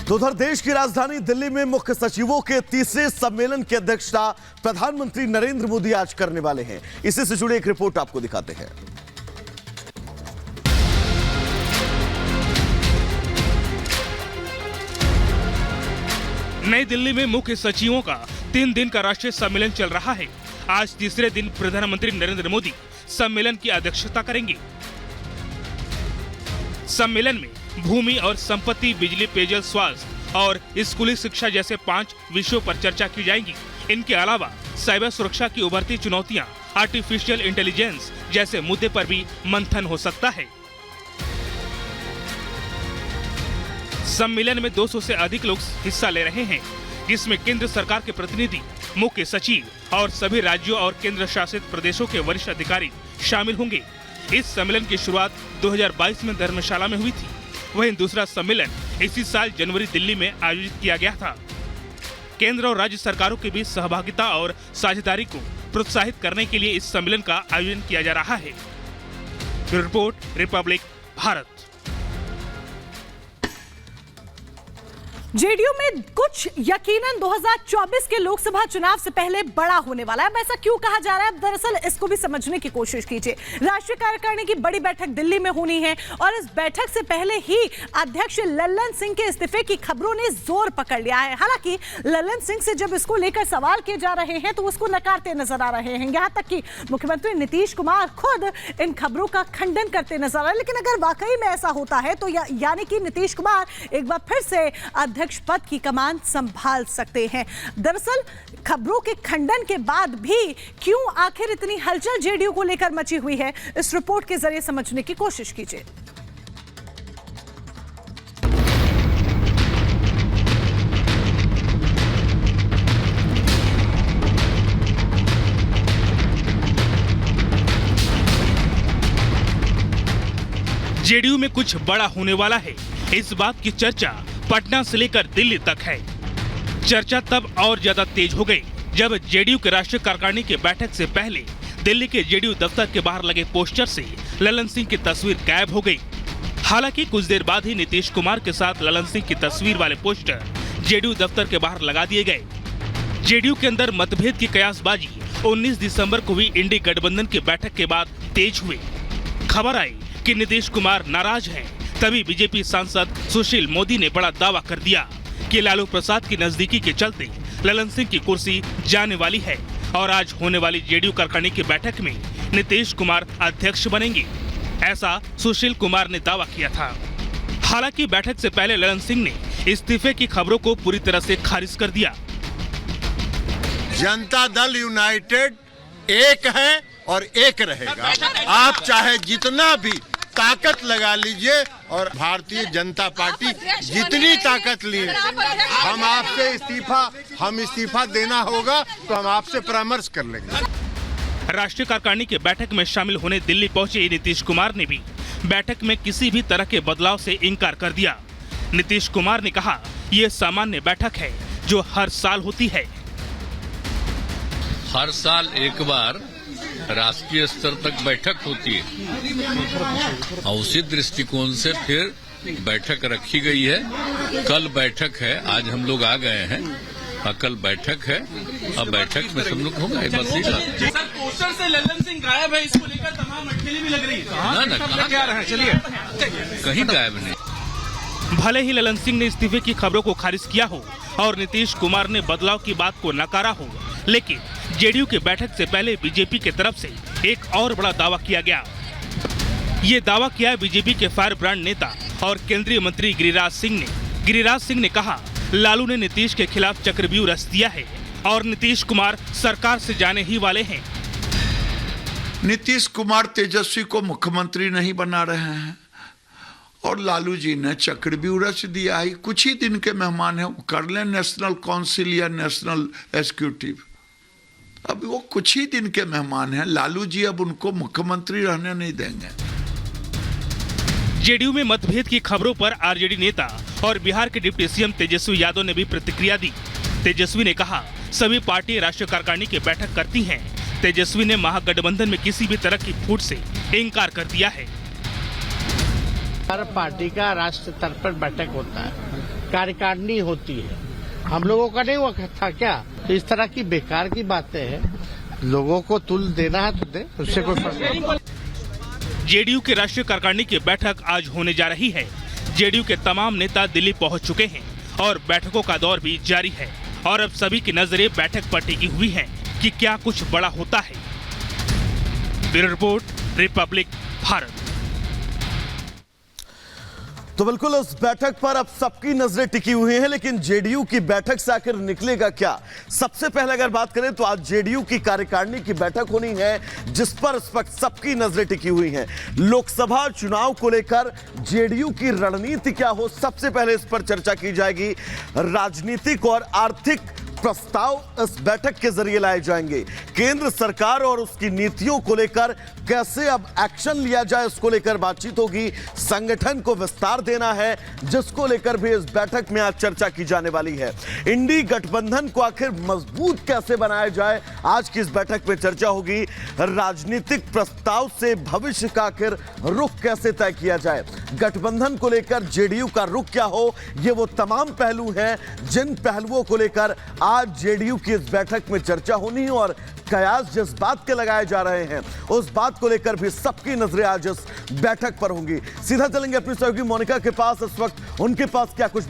तो उधर देश की राजधानी दिल्ली में मुख्य सचिवों के तीसरे सम्मेलन की अध्यक्षता प्रधानमंत्री नरेंद्र मोदी आज करने वाले हैं। इसी से जुड़ी एक रिपोर्ट आपको दिखाते हैं। नई दिल्ली में मुख्य सचिवों का 3 दिन का राष्ट्रीय सम्मेलन चल रहा है। आज तीसरे दिन प्रधानमंत्री नरेंद्र मोदी सम्मेलन की अध्यक्षता करेंगे। सम्मेलन में भूमि और संपत्ति, बिजली, पेयजल, स्वास्थ्य और स्कूली शिक्षा जैसे 5 विषयों पर चर्चा की जाएगी। इनके अलावा साइबर सुरक्षा की उभरती चुनौतियां, आर्टिफिशियल इंटेलिजेंस जैसे मुद्दे पर भी मंथन हो सकता है। सम्मेलन में 200 से अधिक लोग हिस्सा ले रहे हैं, जिसमें केंद्र सरकार के प्रतिनिधि, मुख्य सचिव और सभी राज्यों और केंद्र शासित प्रदेशों के वरिष्ठ अधिकारी शामिल होंगे। इस सम्मेलन की शुरुआत 2022 में धर्मशाला में हुई थी। वहीं दूसरा सम्मेलन इसी साल जनवरी दिल्ली में आयोजित किया गया था। केंद्र और राज्य सरकारों के बीच सहभागिता और साझेदारी को प्रोत्साहित करने के लिए इस सम्मेलन का आयोजन किया जा रहा है। Report, Republic Bharat. जेडीयू में कुछ यकीनन 2024 के लोकसभा चुनाव से पहले बड़ा होने वाला है। अब ऐसा क्यों कहा जा रहा है? अब दरअसल इसको भी समझने की कोशिश कीजिए। राष्ट्रीय कार्यकारिणी की बड़ी बैठक दिल्ली में होनी है और इस बैठक से पहले ही अध्यक्ष लल्लन सिंह के इस्तीफे की खबरों ने जोर पकड़ लिया है। हालांकि लल्लन सिंह से जब इसको लेकर सवाल किए जा रहे हैं तो उसको नकारते नजर आ रहे हैं। यहाँ तक कि मुख्यमंत्री नीतीश कुमार खुद इन खबरों का खंडन करते नजर आ रहे हैं। लेकिन अगर वाकई में ऐसा होता है तो यानी कि नीतीश कुमार एक बार फिर से अध्यक्ष पद की कमान संभाल सकते हैं। दरअसल खबरों के खंडन के बाद भी क्यों आखिर इतनी हलचल जेडीयू को लेकर मची हुई है, इस रिपोर्ट के जरिए समझने की कोशिश कीजिए। जेडीयू में कुछ बड़ा होने वाला है, इस बात की चर्चा पटना से लेकर दिल्ली तक है। चर्चा तब और ज्यादा तेज हो गई जब जेडीयू के राष्ट्रीय कार्यकारिणी की बैठक से पहले दिल्ली के जेडीयू दफ्तर के बाहर लगे पोस्टर से लल्लन सिंह की तस्वीर गायब हो गई। हालांकि कुछ देर बाद ही नीतीश कुमार के साथ लल्लन सिंह की तस्वीर वाले पोस्टर जेडीयू दफ्तर के बाहर लगा दिए गए। जेडीयू के अंदर मतभेद की कयासबाजी 19 दिसंबर को हुई इंडी गठबंधन की बैठक के बाद तेज हुई। खबर आई कि नीतीश कुमार नाराज हैं। तभी बीजेपी सांसद सुशील मोदी ने बड़ा दावा कर दिया कि लालू प्रसाद की नजदीकी के चलते लल्लन सिंह की कुर्सी जाने वाली है और आज होने वाली जेडीयू कार्यकारिणी की बैठक में नीतीश कुमार अध्यक्ष बनेंगे। ऐसा सुशील कुमार ने दावा किया था। हालांकि बैठक से पहले लल्लन सिंह ने इस्तीफे की खबरों को पूरी तरह से खारिज कर दिया। जनता दल यूनाइटेड एक है और एक रहेगा। आप चाहे जितना भी ताकत लगा लीजिए और भारतीय जनता पार्टी जितनी ताकत ली, हम आपसे इस्तीफा देना होगा तो हम आपसे परामर्श कर लेंगे। राष्ट्रीय कार्यकारिणी की बैठक में शामिल होने दिल्ली पहुंचे नीतीश कुमार ने भी बैठक में किसी भी तरह के बदलाव से इनकार कर दिया। नीतीश कुमार ने कहा, ये सामान्य बैठक है जो हर साल होती है। हर साल एक बार राष्ट्रीय स्तर तक बैठक होती है और उसी दृष्टिकोण से फिर बैठक रखी गई है। कल बैठक है, आज हम लोग आ गए हैं और कल बैठक है और बैठक में सब लोग होगा। बस ही सर, पोस्टर से लल्लन सिंह गायब है, इसको लेकर तमाम अटकलें भी लग रही है। ना कहाँ चलिए, कहीं गायब नहीं। भले ही लल्लन सिंह ने इस्तीफे की खबरों को खारिज किया हो और नीतीश कुमार ने बदलाव की बात को नकारा हो, लेकिन जेडीयू की बैठक से पहले बीजेपी की तरफ से एक और बड़ा दावा किया गया। ये दावा किया बीजेपी के फायर ब्रांड नेता और केंद्रीय मंत्री गिरिराज सिंह ने। गिरिराज सिंह ने कहा, लालू ने नीतीश के खिलाफ चक्रव्यूह रच दिया है और नीतीश कुमार सरकार से जाने ही वाले हैं। नीतीश कुमार तेजस्वी को मुख्यमंत्री नहीं बना रहे हैं और लालू जी ने चक्रव्यूह रच दिया है। कुछ ही दिन के मेहमान हैं, कर लें नेशनल काउंसिल या नेशनल एग्जीक्यूटिव। अब वो कुछ ही दिन के मेहमान हैं। लालू जी अब उनको मुख्यमंत्री रहने नहीं देंगे। जेडीयू में मतभेद की खबरों पर आरजेडी नेता और बिहार के डिप्टी सीएम तेजस्वी यादव ने भी प्रतिक्रिया दी। तेजस्वी ने कहा, सभी पार्टी राष्ट्रीय कार्यकारिणी की बैठक करती हैं। तेजस्वी ने महागठबंधन में किसी भी तरह की फूट से इनकार कर दिया है। हर पार्टी का राष्ट्र स्तर पर बैठक होता है कार्यकारिणी होती है। हम लोगों का नहीं हुआ था क्या? तो इस तरह की बेकार की बातें हैं। लोगों को तुल देना है तो दे, उससे कोई फर्क नहीं। जेडीयू के राष्ट्रीय कार्यकारिणी की बैठक आज होने जा रही है। जेडीयू के तमाम नेता दिल्ली पहुंच चुके हैं और बैठकों का दौर भी जारी है और अब सभी की नजरें बैठक पर टिकी हुई हैं कि क्या कुछ बड़ा होता है। Bureau report, Republic Bharat. तो बिल्कुल इस बैठक पर अब सबकी नजरें टिकी हुई हैं, लेकिन जेडीयू की बैठक से आखिर निकलेगा क्या? सबसे पहले अगर बात करें तो आज जेडीयू की कार्यकारिणी की बैठक होनी है, जिस पर इस वक्त सबकी नजरें टिकी हुई हैं। लोकसभा चुनाव को लेकर जेडीयू की रणनीति क्या हो, सबसे पहले इस पर चर्चा की जाएगी। राजनीतिक और आर्थिक प्रस्ताव इस बैठक के जरिए लाए जाएंगे। केंद्र सरकार और उसकी नीतियों को लेकर कैसे अब एक्शन लिया जाए, इसको लेकर बातचीत होगी। संगठन को विस्तार देना है, जिसको लेकर भी इस बैठक में आज चर्चा की जाने वाली है। इंडी गठबंधन को आखिर मजबूत कैसे बनाया जाए, आज की इस बैठक में चर्चा होगी। राजनीतिक प्रस्ताव से भविष्य का आखिर रुख कैसे तय किया जाए, गठबंधन को लेकर जेडीयू का रुख क्या हो, ये वो तमाम पहलू हैं जिन पहलुओं को लेकर आज जेडीयू की इस बैठक में चर्चा होनी है। और कयास जिस बात के लगाए जा रहे हैं, उस बात को लेकर भी सबकी नजरें आज इस बैठक पर होंगी। सीधा चलेंगे अपनी सहयोगी मोनिका के पास। इस वक्त उनके पास क्या कुछ